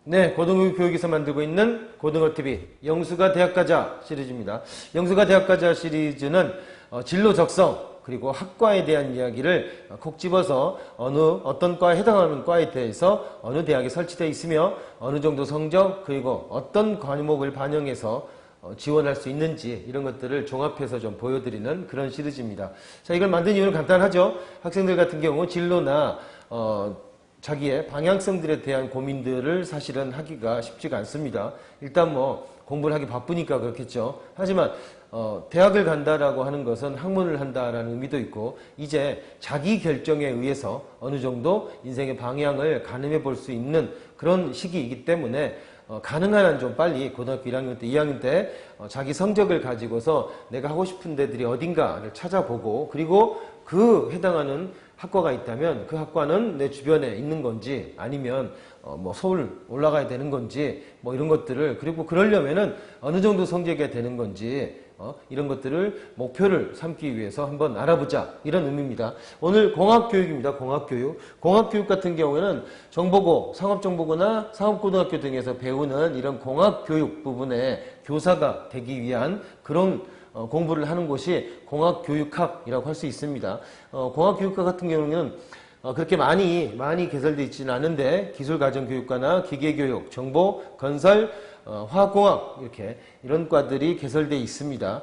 네, 고등교육에서 만들고 있는 고등어TV 영수가 대학가자 시리즈입니다. 영수가 대학가자 시리즈는 진로 적성 그리고 학과에 대한 이야기를 콕 집어서 어떤 과에 해당하는 과에 대해서 어느 대학에 설치되어 있으며 어느 정도 성적 그리고 어떤 과목을 반영해서 지원할 수 있는지 이런 것들을 종합해서 좀 보여드리는 그런 시리즈입니다. 자, 이걸 만든 이유는 간단하죠. 학생들 같은 경우 진로나 자기의 방향성들에 대한 고민들을 사실은 하기가 쉽지가 않습니다. 일단 뭐 공부를 하기 바쁘니까 그렇겠죠. 하지만 대학을 간다라고 하는 것은 학문을 한다라는 의미도 있고 이제 자기 결정에 의해서 어느 정도 인생의 방향을 가늠해 볼 수 있는 그런 시기이기 때문에 가능한 한 좀 빨리 고등학교 1학년 때, 2학년 때 자기 성적을 가지고서 내가 하고 싶은 데들이 어딘가를 찾아보고 그리고 그 해당하는 학과가 있다면 그 학과는 내 주변에 있는 건지 아니면 뭐 서울 올라가야 되는 건지 뭐 이런 것들을 그리고 그러려면은 어느 정도 성적이 되는 건지 이런 것들을 목표를 삼기 위해서 한번 알아보자 이런 의미입니다. 오늘 공학교육입니다. 공학교육. 공학교육 같은 경우에는 정보고, 상업정보고나 상업고등학교 등에서 배우는 이런 공학교육 부분에 교사가 되기 위한 그런 공부를 하는 곳이 공학교육학이라고 할 수 있습니다. 공학교육학 같은 경우는 그렇게 많이 개설되어 있지는 않은데 기술가정교육과나 기계교육, 정보, 건설, 화학공학 이렇게 이런 과들이 개설되어 있습니다.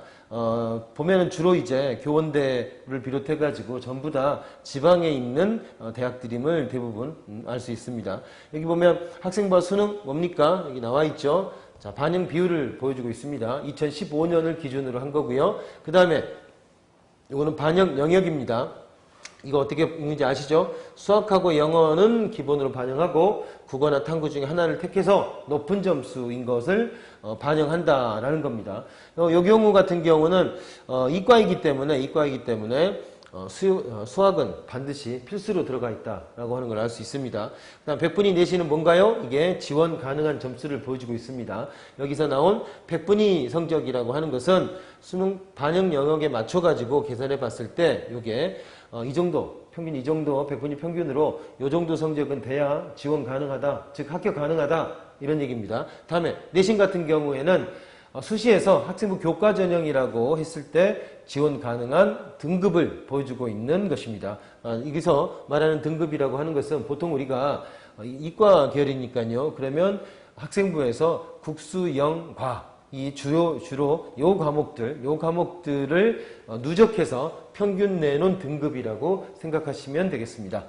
보면은 주로 이제 교원대를 비롯해 가지고 전부 다 지방에 있는 대학들임을 대부분 알 수 있습니다. 여기 보면 학생부와 수능 뭡니까? 여기 나와 있죠. 자, 반영 비율을 보여주고 있습니다. 2015년을 기준으로 한 거고요. 그 다음에 이거는 반영 영역입니다. 이거 어떻게 읽는지 아시죠? 수학하고 영어는 기본으로 반영하고 국어나 탐구 중에 하나를 택해서 높은 점수인 것을 반영한다라는 겁니다. 이 경우 같은 경우는 이과이기 때문에 수학은 반드시 필수로 들어가 있다라고 하는 걸 알 수 있습니다. 그다음 100분위 내신은 뭔가요? 이게 지원 가능한 점수를 보여주고 있습니다. 여기서 나온 100분위 성적이라고 하는 것은 수능 반영 영역에 맞춰가지고 계산해 봤을 때 이게 이 정도, 평균 이 정도 100분위 평균으로 이 정도 성적은 돼야 지원 가능하다, 즉 합격 가능하다 이런 얘기입니다. 다음에 내신 같은 경우에는 수시에서 학생부 교과 전형이라고 했을 때 지원 가능한 등급을 보여주고 있는 것입니다. 여기서 말하는 등급이라고 하는 것은 보통 우리가 이과 계열이니까요. 그러면 학생부에서 국수, 영, 과 이 주로 요 과목들을 누적해서 평균 내놓은 등급이라고 생각하시면 되겠습니다.